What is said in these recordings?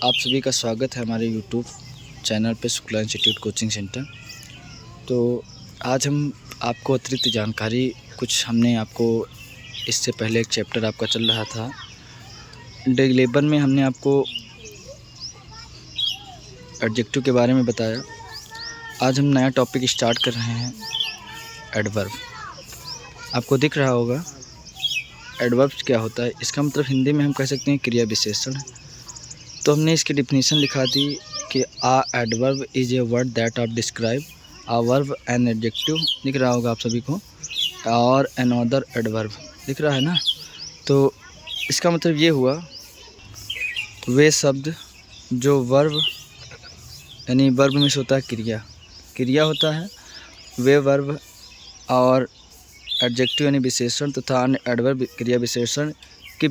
आप सभी का स्वागत है हमारे यूट्यूब चैनल पे शुक्ला इंस्टीट्यूट कोचिंग सेंटर। तो आज हम आपको अतिरिक्त जानकारी कुछ हमने आपको इससे पहले एक चैप्टर आपका चल रहा था डे 11 में हमने आपको एडजेक्टिव के बारे में बताया। आज हम नया टॉपिक स्टार्ट कर रहे हैं एडवर्ब। आपको दिख रहा होगा एडवर्ब क्या होता है। इसका मतलब हिंदी में हम कह सकते हैं क्रिया विशेषण। तो हमने इसकी डिफिनीशन लिखा दी कि a adverb is a word that of describe a verb an adjective, दिख रहा होगा आप सभी को, और अनदर एडवर्ब दिख रहा है ना। तो इसका मतलब ये हुआ वे शब्द जो वर्ब यानी वर्ब में से होता है क्रिया होता है, वे वर्ब और एडजेक्टिव यानी विशेषण तथा अन्य एडवर्ब क्रिया विशेषण की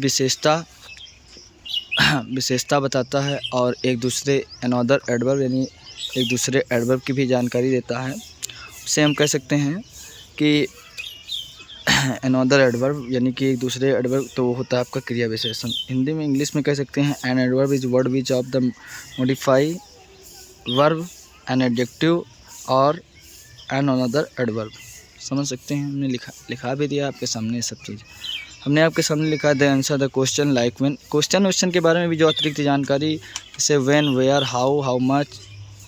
विशेषता बताता है और एक दूसरे अनदर एडवर्ब यानी एक दूसरे एडवर्ब की भी जानकारी देता है। उसे हम कह सकते हैं कि अनदर एडवर्ब यानी कि एक दूसरे एडवर्ब, तो वो होता है आपका क्रिया विशेषण। हिंदी में इंग्लिश में कह सकते हैं an adverb is word which of the modify verb an adjective और एन अनदर एडवर्ब। समझ सकते हैं, हमने लिखा भी दिया आपके सामने सब चीज़। हमने आपके सामने लिखा the answer the question like when, question के बारे में भी जो अतिरिक्त जानकारी, जैसे when, where, how much,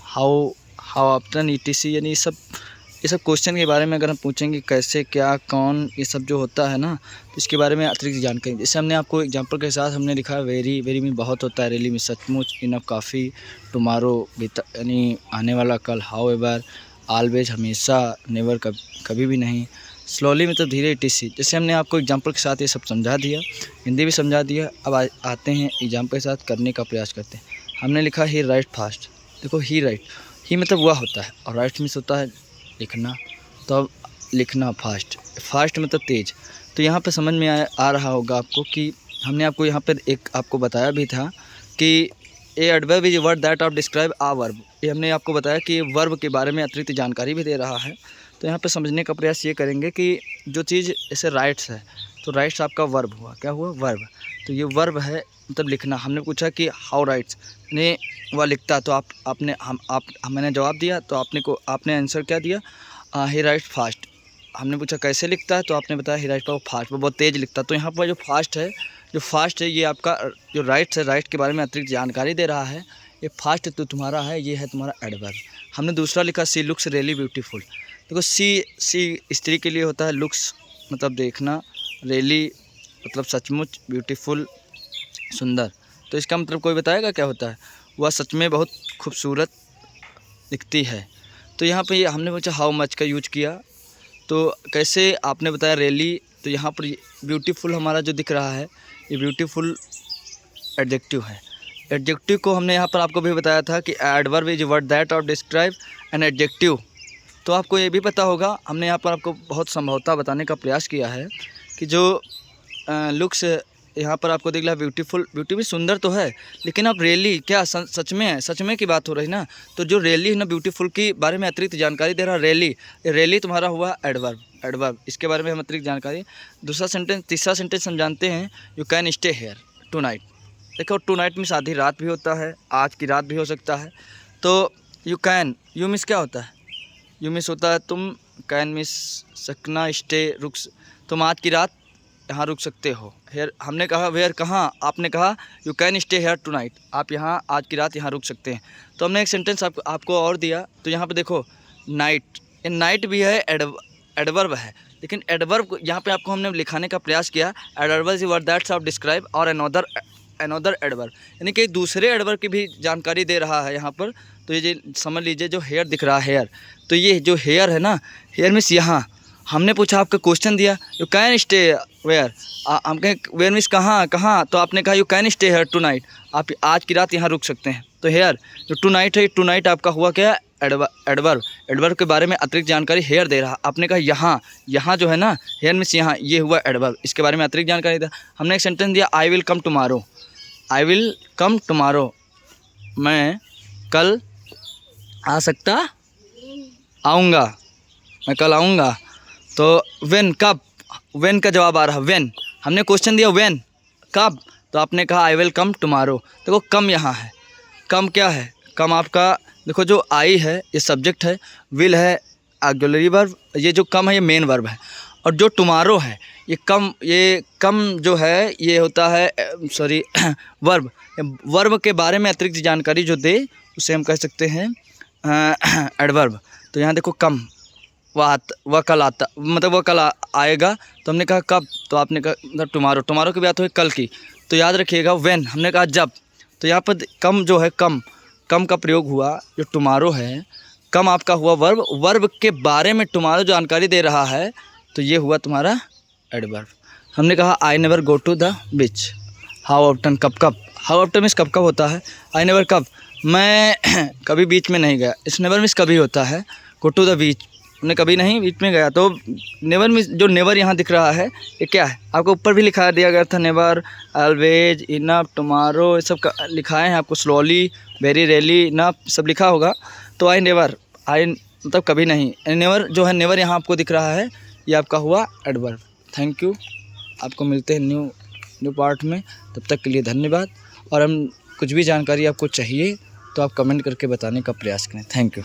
how often, ETC, यानी ये सब क्वेश्चन के बारे में अगर हम पूछेंगे कैसे, क्या, कौन, ये सब जो होता है ना, तो इसके बारे में अतिरिक्त जानकारी। जैसे हमने आपको एग्जांपल के साथ हमने लिखा वेरी में बहुत होता है, रेली में सचमुच, इनफ काफ़ी, टुमारो यानी आने वाला कल, हाउ एवर ऑलवेज हमेशा, नेवर कभी भी नहीं, स्लोली मतलब धीरे, टीसी। जैसे हमने आपको एग्जांपल के साथ ये सब समझा दिया, हिंदी भी समझा दिया। अब आते हैं एग्जांपल के साथ करने का प्रयास करते हैं। हमने लिखा ही राइट फास्ट। देखो ही राइट, ही मतलब वह होता है और राइट मीन्स होता है लिखना। तो अब लिखना फास्ट मतलब तेज़। तो यहाँ पे समझ में आ रहा होगा आपको कि हमने आपको यहाँ पर एक आपको बताया भी था कि a adverb is word that of describe a verb. ये हमने आपको बताया कि वर्ब के बारे में अतिरिक्त जानकारी भी दे रहा है। तो यहाँ पे समझने का प्रयास ये करेंगे कि जो चीज़ जैसे राइट्स है, तो राइट्स आपका वर्ब हुआ, क्या हुआ, वर्ब। तो ये वर्ब है मतलब लिखना। हमने पूछा कि हाउ राइट्स ने वह लिखता, तो मैंने जवाब दिया, तो आपने आंसर क्या दिया, ही राइट फास्ट। हमने पूछा कैसे लिखता है, तो आपने बताया ही राइट फास्ट, वो बहुत तेज़ लिखता। तो यहाँ पर जो फास्ट है ये आपका जो राइट्स है, राइट के बारे में अतिरिक्त जानकारी दे रहा है। ये फास्ट तो तुम्हारा है, ये है तुम्हारा एडवर्ब। हमने दूसरा लिखा सी लुक्स रियली ब्यूटीफुल। देखो सी स्त्री के लिए होता है, लुक्स मतलब देखना, रियली मतलब सचमुच, ब्यूटीफुल सुंदर। तो इसका मतलब कोई बताएगा क्या होता है, वह सच में बहुत खूबसूरत दिखती है। तो यहाँ पे हमने पूछा हाउ मच का यूज किया, तो कैसे आपने बताया रियली। तो यहाँ पर ब्यूटीफुल हमारा जो दिख रहा है, ये ब्यूटीफुल एडजेक्टिव है। एडजेक्टिव को हमने यहाँ पर आपको भी बताया था कि एडवर्ब इज वर्ड दैट और डिस्क्राइब एन एडजेक्टिव। तो आपको ये भी पता होगा, हमने यहाँ पर आपको बहुत संभवतः बताने का प्रयास किया है कि जो लुक्स यहाँ पर आपको दिख रहा है ब्यूटीफुल सुंदर तो है, लेकिन अब रियली क्या सच में है, सच में की बात हो रही ना। तो जो रियली है ना, ब्यूटीफुल के बारे में अतिरिक्त जानकारी दे रहा है रियली तुम्हारा हुआ एडवर्ब। इसके बारे में हम अतिरिक्त जानकारी। तीसरा सेंटेंस हम जानते हैं, you can stay here tonight. देखो टू नाइट मीन्स आधी रात भी होता है, आज की रात भी हो सकता है। तो यू मीन्स क्या होता है, यू मिस होता है तुम, कैन मिस सकना, स्टे रुक, तुम आज की रात यहाँ रुक सकते हो। हेयर हमने कहा, वेयर कहाँ, आपने कहा you can stay here tonight, आप यहाँ आज की रात यहाँ रुक सकते हैं। तो हमने एक सेंटेंस आपको और दिया। तो यहाँ पे देखो नाइट, ये नाइट भी है, एडवर्ब है, लेकिन एडवर्ब यहाँ पे आपको हमने लिखाने का प्रयास किया, adverb is word that's of describe और अनदर एडवर्ब, यानी कि दूसरे एडवर्ब की भी जानकारी दे रहा है यहाँ पर। तो ये समझ लीजिए, जो हेयर दिख रहा है हेयर, तो ये जो हेयर है ना, हेयर मीन्स यहाँ। हमने पूछा, आपका क्वेश्चन दिया यू कैन स्टे वेयर, हम कहें वेयर मीन्स कहाँ, तो आपने कहा you can stay here tonight, आप आज की रात यहाँ रुक सकते हैं। तो हेयर जो टू नाइट है, टू नाइट आपका हुआ क्या, एडवर्ब के बारे में अतिरिक्त जानकारी हेयर दे रहा। आपने कहा यहाँ जो है ना, हेयर मीन्स यहाँ, ये हुआ एडवर्ब, इसके बारे में अतिरिक्त जानकारी दिया। हमने एक सेंटेंस दिया, आई विल कम टुमारो, मैं कल आ सकता आऊँगा, मैं कल आऊँगा। तो व्हेन कब, व्हेन का जवाब आ रहा, व्हेन। हमने क्वेश्चन दिया व्हेन कब, तो आपने कहा आई विल कम टुमारो। देखो कम यहाँ है, कम क्या है, कम आपका देखो जो आई है ये सब्जेक्ट है, विल है ऑक्सिलरी वर्ब, ये जो कम है ये मेन वर्ब है, और जो टुमारो है ये कम जो है ये होता है सॉरी वर्ब। वर्ब के बारे में अतिरिक्त जानकारी जो दे उसे हम कह सकते हैं एडवर्ब। तो यहाँ देखो कम, वह कल आता, मतलब वह कल आएगा, तो हमने कहा कब, तो आपने कहा मतलब टुमारो, टुमारो की बात हुई कल की, तो याद रखिएगा व्हेन, हमने कहा जब। तो यहाँ पर कम जो है कम का प्रयोग हुआ, जो टुमारो है कम आपका हुआ वर्ब, वर्ब के बारे में टुमारो जानकारी दे रहा है, तो ये हुआ तुम्हारा एडवर्ब। हमने कहा I never go to the beach, how often कब, हाउ ऑफ्टन मीन्स कब होता है, आई नेवर कब, मैं कभी बीच में नहीं गया, इस नेवर मीन्स कभी होता है, गो टू द बीच हमने कभी नहीं बीच में गया। तो नेवर मीन्स जो नेवर यहाँ दिख रहा है ये क्या है, आपको ऊपर भी लिखा दिया गया था, नेवर, ऑलवेज, इनफ, टुमारो, ये सब लिखाए हैं आपको, स्लोली, वेरी रेयरली, इनफ सब लिखा होगा। तो आई नेवर, आई मतलब कभी नहीं, नेवर जो है नेवर यहाँ आपको दिख रहा है, ये आपका हुआ एडवर्ब। थैंक यू, आपको मिलते हैं न्यू पार्ट में, तब तक के लिए धन्यवाद। और हम कुछ भी जानकारी आपको चाहिए तो आप कमेंट करके बताने का प्रयास करें। Thank you.